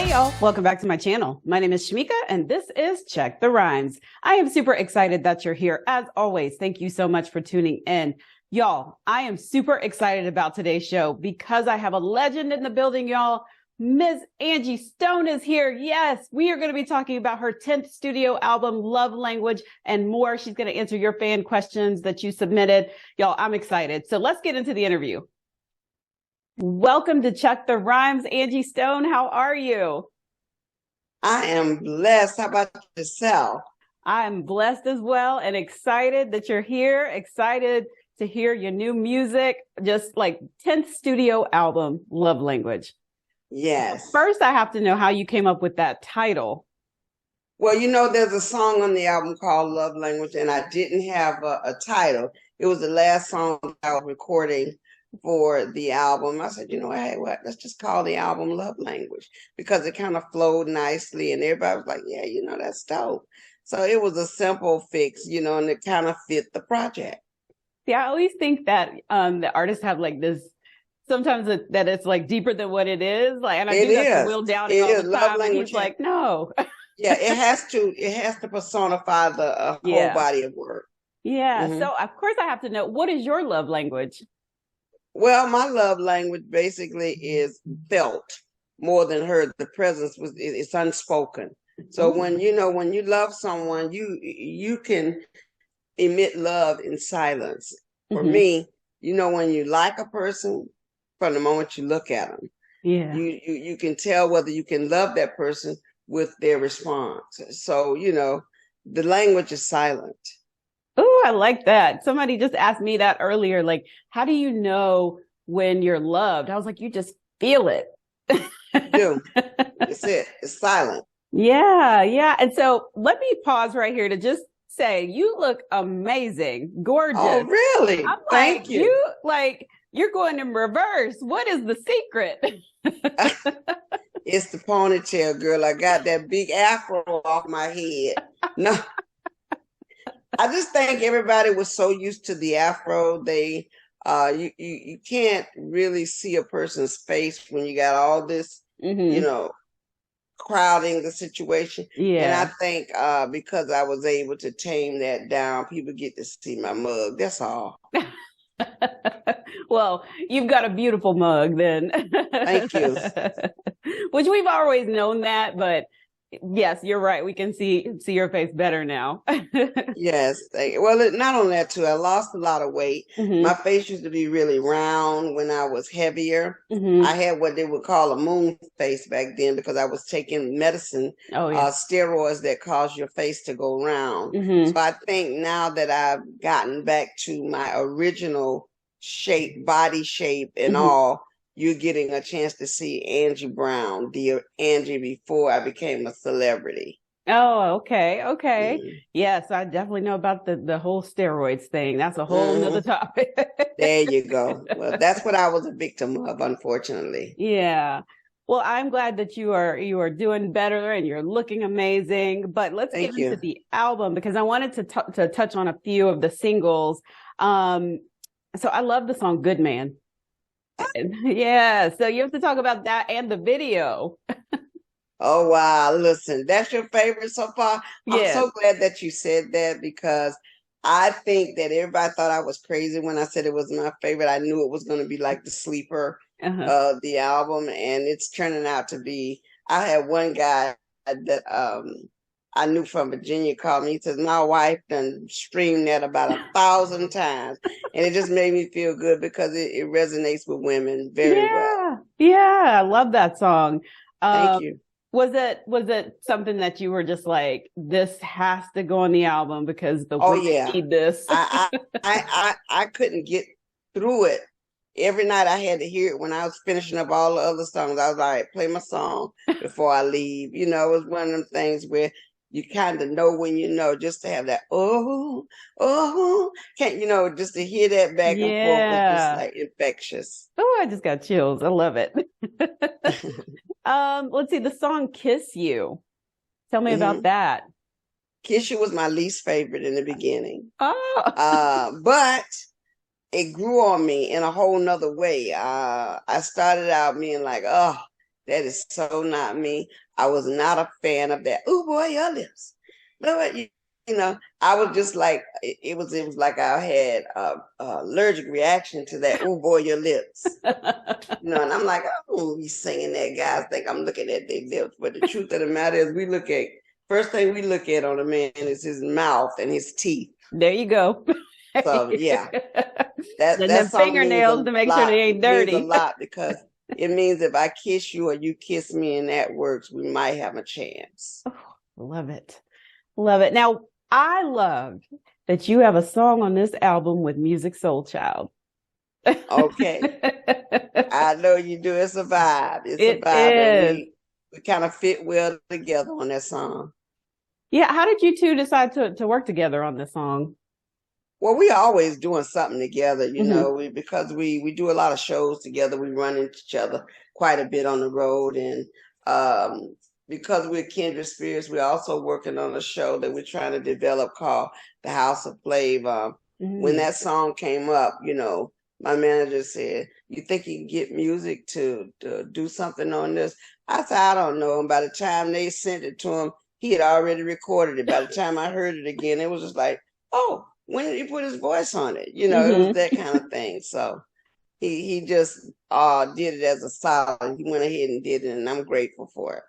Hey y'all, welcome back to my channel. My name is Shamika and this is Check the Rhymes. I am super excited that you're here. As always, thank you so much for tuning in. Y'all, I am super excited about today's show because I have a legend in the building, y'all. Ms. Angie Stone is here. Yes, we are going to be talking about her 10th studio album, Love Language, and more. She's going to answer your fan questions that you submitted. Y'all, I'm excited. So let's get into the interview. Welcome to Check the Rhymes, Angie Stone. How are you? I am blessed. How about yourself? I'm blessed as well and excited that you're here. Excited to hear your new music, just like 10th studio album, Love Language. Yes. First, I have to know how you came up with that title. Well, there's a song on the album called Love Language, and I didn't have a title. It was the last song I was recording for the album. I said, hey, let's just call the album Love Language because it kind of flowed nicely, and everybody was like, yeah, that's dope. So it was a simple fix, and it kind of fit the project. See, I always think that the artists have like this, sometimes that it's like deeper than what it is. Like, and I do that to Will Downing all the time, and he's like, no. Yeah, it has to personify the whole body of work. Yeah. Mm-hmm. So of course I have to know, what is your love language? Well, my love language basically is felt more than heard. The presence it's unspoken. So when you love someone, you can emit love in silence. For me, when you like a person, from the moment you look at them, you can tell whether you can love that person with their response. So the language is silent. Oh, I like that. Somebody just asked me that earlier. Like, how do you know when you're loved? I was like, you just feel it. Do. It's it. It's silent. Yeah, yeah. And so let me pause right here to just say, you look amazing, gorgeous. Oh, really? Thank you. You're going in reverse. What is the secret? It's the ponytail, girl. I got that big afro off my head. No. I just think everybody was so used to the afro. They you can't really see a person's face when you got all this, crowding the situation. Yeah. And I think because I was able to tame that down, people get to see my mug. That's all. Well, you've got a beautiful mug then. Thank you. Which we've always known that, but yes, you're right. We can see your face better now. Yes. Well, not only that too, I lost a lot of weight. My face used to be really round when I was heavier. I had what they would call a moon face back then because I was taking medicine, steroids that cause your face to go round. So I think now that I've gotten back to my original shape, body shape and all, you're getting a chance to see Angie Brown, the Angie before I became a celebrity. Oh, okay. Yes, I definitely know about the whole steroids thing. That's a whole nother topic. There you go. Well, that's what I was a victim of, unfortunately. Yeah. Well, I'm glad that you are doing better and you're looking amazing. But let's get into the album because I wanted to touch on a few of the singles. So I love the song "Good Man." Yeah, so you have to talk about that and the video. Oh, wow. Listen, that's your favorite so far? Yeah. I'm so glad that you said that because I think that everybody thought I was crazy when I said it was my favorite. I knew it was going to be like the sleeper of the album, and it's turning out to be. I had one guy that I knew from Virginia called me. He says, my wife done streamed that about 1,000 times. And it just made me feel good because it resonates with women very well. Yeah, I love that song. Thank you. Was it something that you were just like, this has to go on the album because the women need this? I couldn't get through it. Every night I had to hear it when I was finishing up all the other songs. I was like, play my song before I leave. It was one of them things where you kind of know when just to have that, can't, just to hear that back and forth was just like infectious. Oh, I just got chills. I love it. Let's see, the song Kiss You. Tell me about that. Kiss You was my least favorite in the beginning. Oh. But it grew on me in a whole nother way. I started out being like, oh, That is so not me. I was not a fan of that. Oh boy, your lips. Lord, you know, I was just like it was like I had a allergic reaction to that. Oh boy, your lips. And I'm like, oh, he's singing that. Guys think I'm looking at their lips, but the truth of the matter is, first thing we look at on a man is his mouth and his teeth. There you go. So yeah, and then fingernails to make sure they ain't dirty. It means a lot because it means if I kiss you or you kiss me and that works, we might have a chance. Oh, love it. Love it. Now, I love that you have a song on this album with Musiq Soulchild. Okay. I know you do. It's a vibe. It's a vibe. And we kind of fit well together on that song. Yeah. How did you two decide to work together on this song? Well, we always doing something together, because we do a lot of shows together. We run into each other quite a bit on the road. And because we're kindred spirits, we're also working on a show that we're trying to develop called The House of Flavor. When that song came up, my manager said, you think you can get Musiq to do something on this? I said, I don't know. And by the time they sent it to him, he had already recorded it. By the time I heard it again, it was just like, oh, when did he put his voice on it? It was that kind of thing. So he just did it as a solid. He went ahead and did it, and I'm grateful for it.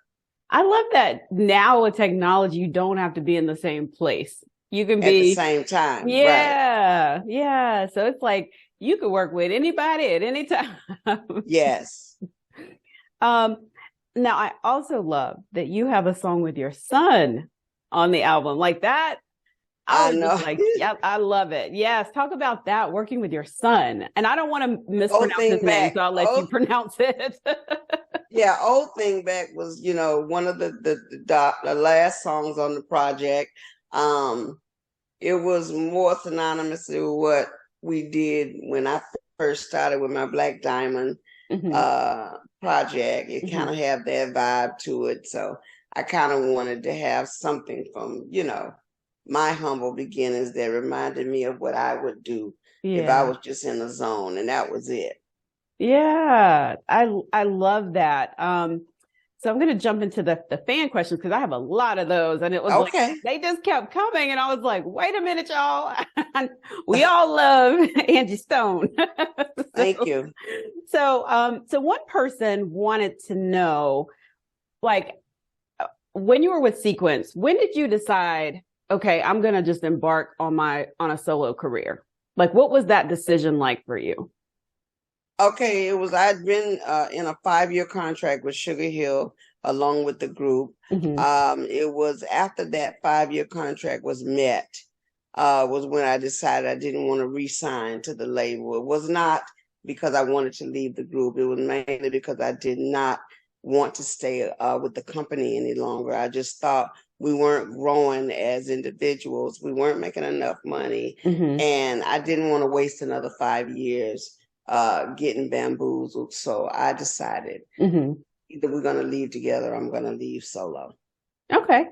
I love that now with technology, you don't have to be in the same place. You can be at the same time. Yeah. Right. Yeah. So it's like you could work with anybody at any time. Yes. Now, I also love that you have a song with your son on the album like that. I know. Yeah, I love it. Yes. Talk about that, working with your son. And I don't want to mispronounce his name, so I'll let you pronounce it. Yeah. Old Thing Back was, one of the last songs on the project. It was more synonymous to what we did when I first started with my Black Diamond project. It kind of had that vibe to it. So I kind of wanted to have something from, my humble beginnings that reminded me of what I would do if I was just in the zone, and that was it. Yeah, I love that. So I'm going to jump into the fan questions because I have a lot of those, and it was like they just kept coming, and I was like, wait a minute, y'all. We all love Angie Stone. Thank you. So one person wanted to know, like, when you were with Sequence, when did you decide, okay, I'm going to just embark on a solo career? Like, what was that decision like for you? Okay, I'd been in a 5-year contract with Sugar Hill along with the group. It was after that 5-year contract was met, was when I decided I didn't want to re-sign to the label. It was not because I wanted to leave the group. It was mainly because I did not want to stay with the company any longer. I just thought we weren't growing as individuals. We weren't making enough money. And I didn't want to waste another 5 years getting bamboozled. So I decided either we're going to leave together or I'm going to leave solo. Okay.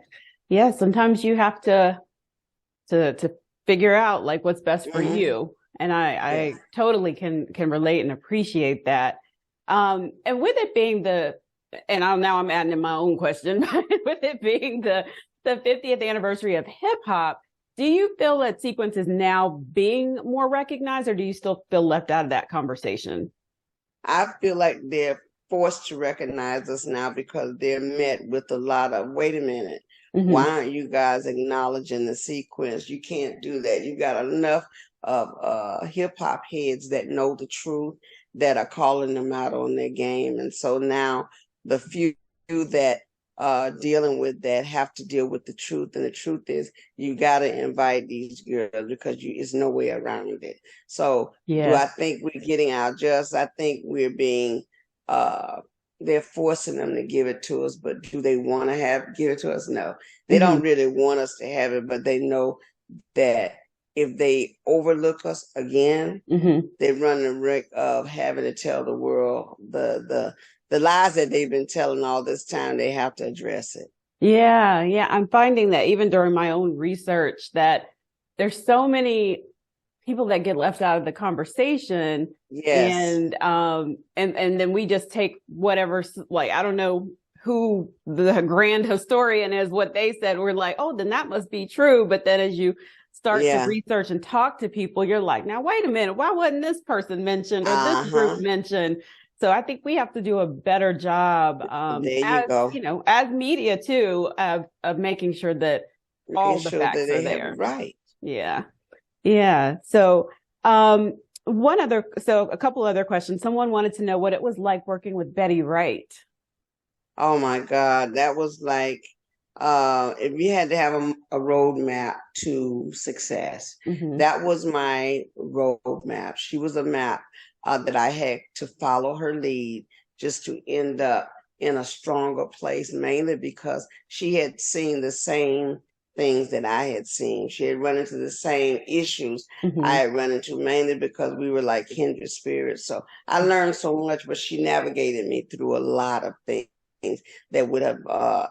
Yeah. Sometimes you have to figure out like what's best for you. And I totally can relate and appreciate that. And with it being now I'm adding in my own question, but with it being the 50th anniversary of hip hop, do you feel that Sequence is now being more recognized, or do you still feel left out of that conversation? I feel like they're forced to recognize us now because they're met with a lot of, wait a minute, why aren't you guys acknowledging the Sequence? You can't do that. You got enough of hip hop heads that know the truth, that are calling them out on their game. And so now the few that dealing with that have to deal with the truth, and the truth is you got to invite these girls because it's no way around it. So do I think we're getting our just? I think we're being they're forcing them to give it to us, but do they want to give it to us? No, they don't really want us to have it, but they know that if they overlook us again, they run the risk of having to tell the world the lies that they've been telling all this time. They have to address it. Yeah. I'm finding that even during my own research that there's so many people that get left out of the conversation. Yes. And then we just take whatever, like, I don't know who the grand historian is, what they said. We're like, oh, then that must be true. But then as you start to research and talk to people, you're like, now, wait a minute, why wasn't this person mentioned or this group mentioned? So I think we have to do a better job as media too, of making sure that all the facts are there. Right. Yeah. Yeah. So a couple other questions. Someone wanted to know what it was like working with Betty Wright. Oh my God. That was like, if you had to have a roadmap to success, that was my roadmap. She was a map that I had to follow her lead just to end up in a stronger place, mainly because she had seen the same things that I had seen. She had run into the same issues I had run into, mainly because we were like kindred spirits. So I learned so much, but she navigated me through a lot of things that would have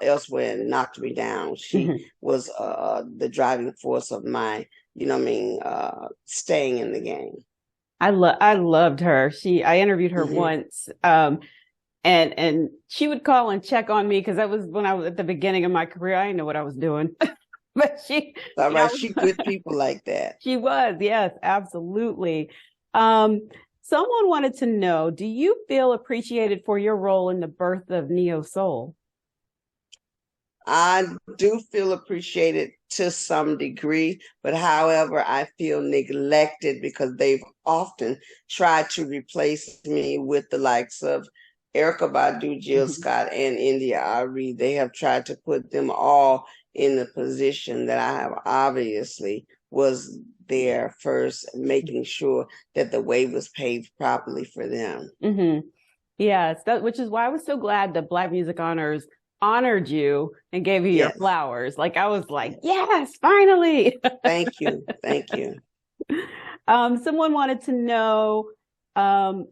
elsewhere knocked me down. She was the driving force of my, staying in the game. I loved her. I interviewed her once, and she would call and check on me because that was when I was at the beginning of my career. I didn't know what I was doing, but she good people like that. She was, yes, absolutely. Someone wanted to know, do you feel appreciated for your role in the birth of Neo Soul? I do feel appreciated to some degree, but however, I feel neglected because they've often tried to replace me with the likes of Erykah Badu, Jill Scott, and India Ari. They have tried to put them all in the position that I have obviously was there first, making sure that the way was paved properly for them. Yes, which is why I was so glad that Black Music Honors honored you and gave you your flowers. Like, I was like, yes, finally. Thank you. Thank you. Someone wanted to know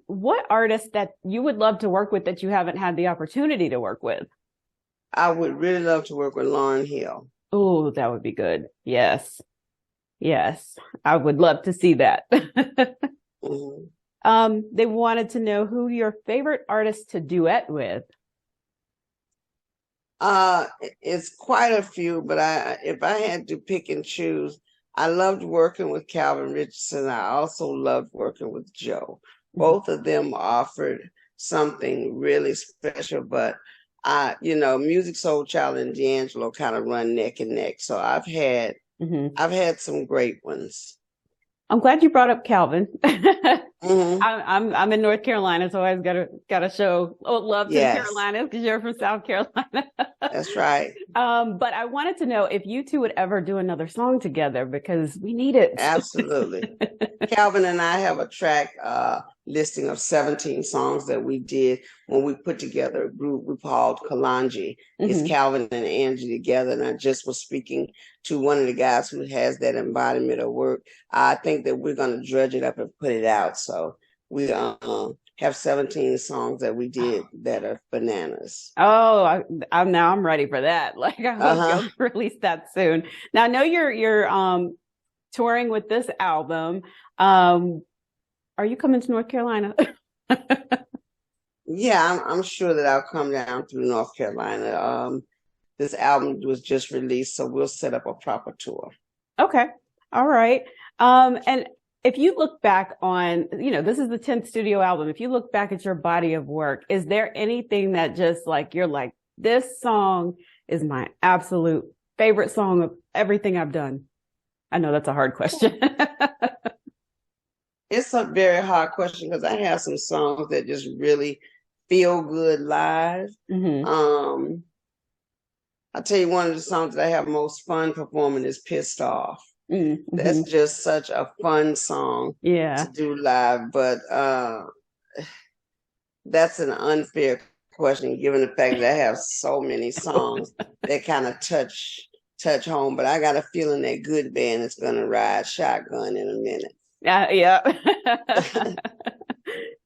what artist that you would love to work with that you haven't had the opportunity to work with. I would really love to work with Lauryn Hill. Oh, that would be good. Yes. Yes. I would love to see that. They wanted to know who your favorite artist to duet with. It's quite a few, but if I had to pick and choose, I loved working with Calvin Richardson. I also loved working with Joe. Both of them offered something really special, but Music Soul Child and D'Angelo kind of run neck and neck. So I've had some great ones. I'm glad you brought up Calvin. I'm in North Carolina, so I always gotta show love to the Carolinas because you're from South Carolina. That's right. But I wanted to know if you two would ever do another song together because we need it. Absolutely. Calvin and I have a track listing of 17 songs that we did when we put together a group we called Kalanji. It's Calvin and Angie together, and I just was speaking to one of the guys who has that embodiment of work. I think that we're going to drudge it up and put it out. So we have 17 songs that we did that are bananas. Oh, I'm ready for that. Like, I hope you'll release that soon. Now I know you're touring with this album. Are you coming to North Carolina? Yeah, I'm sure that I'll come down through North Carolina. This album was just released, so we'll set up a proper tour. Okay. All right. And if you look back on, this is the 10th studio album. If you look back at your body of work, is there anything that just like, you're like, this song is my absolute favorite song of everything I've done? I know that's a hard question. It's a very hard question because I have some songs that just really feel good live. I'll tell you, one of the songs that I have most fun performing is Pissed Off. That's just such a fun song to do live, but that's an unfair question given the fact that I have so many songs that kind of touch home, but I got a feeling that Good Band is going to ride shotgun in a minute. Yeah.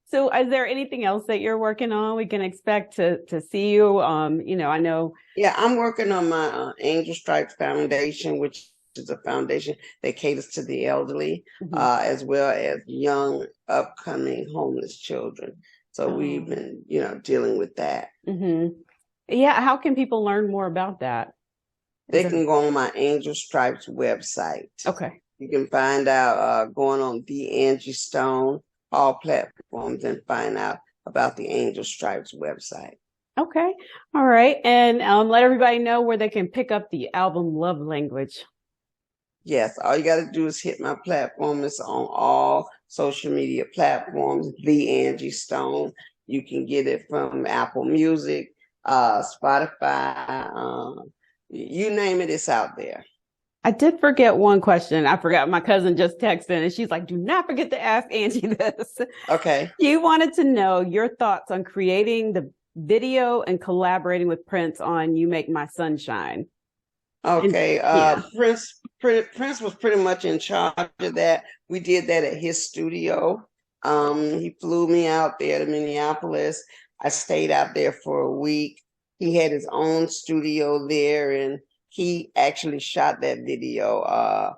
So is there anything else that you're working on we can expect to see you? I know. Yeah, I'm working on my Angel Stripes Foundation, which is a foundation that caters to the elderly, Mm-hmm. As well as young, upcoming homeless children. So we've been, dealing with that. Mm-hmm. Yeah. How can people learn more about that? They can go on my Angel Stripes website. Okay. You can find out going on the Angie Stone, all platforms, and find out about the Angel Stripes website. Okay. All right. And let everybody know where they can pick up the album Love Language. Yes. All you got to do is hit my platform. It's on all social media platforms, The Angie Stone. You can get it from Apple Music, Spotify, you name it, it's out there. I did forget one question. I forgot, my cousin just texted and she's like, do not forget to ask Angie this. Okay. You wanted to know your thoughts on creating the video and collaborating with Prince on You Make My Sunshine. Okay. Prince was pretty much in charge of that. We did that at his studio. He flew me out there to Minneapolis. I stayed out there for a week. He had his own studio there, and he actually shot that video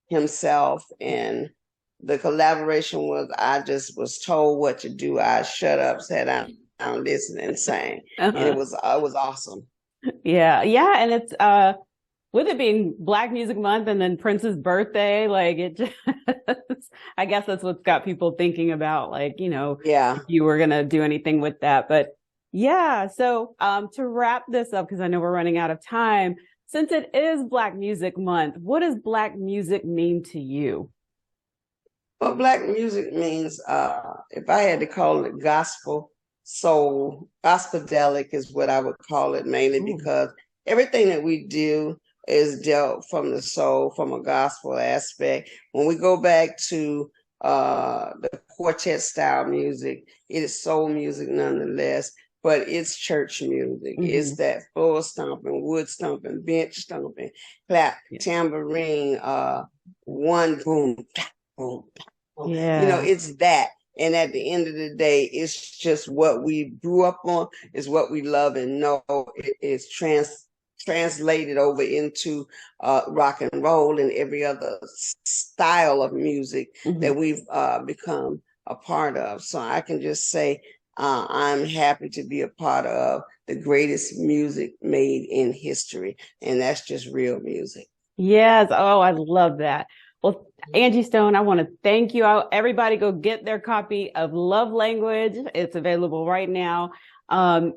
himself. And the collaboration was, I just was told what to do. I shut up, sat down, listened, and sang. And it was awesome. Yeah. And it's with it being Black Music Month and then Prince's birthday, like it just, I guess that's what's got people thinking about, like, if you were going to do anything with that. But yeah, so to wrap this up, because I know we're running out of time, since it is Black Music Month, what does Black music mean to you? Well, Black music means, if I had to call it gospel, soul, gospel-delic is what I would call it, mainly because everything that we do is dealt from the soul, from a gospel aspect. When we go back to the quartet style music, it is soul music nonetheless, but it's church music. Mm-hmm. It's that floor stomping, wood stomping, bench stomping, clap, tambourine, one boom, boom, boom. Yeah. It's that. And at the end of the day, it's just what we grew up on, is what we love and know. It is translated over into rock and roll and every other style of music that we've become a part of. So I can just say I'm happy to be a part of the greatest music made in history. And that's just real music. Yes. Oh, I love that. Well, Angie Stone, I want to thank you. Everybody go get their copy of Love Language. It's available right now.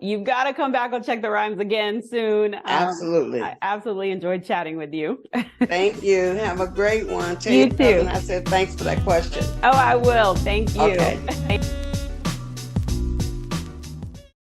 You've got to come back and check the rhymes again soon. Absolutely. I absolutely enjoyed chatting with you. Thank you. Have a great one. You too. I said thanks for that question. Oh, I will. Thank you. Okay.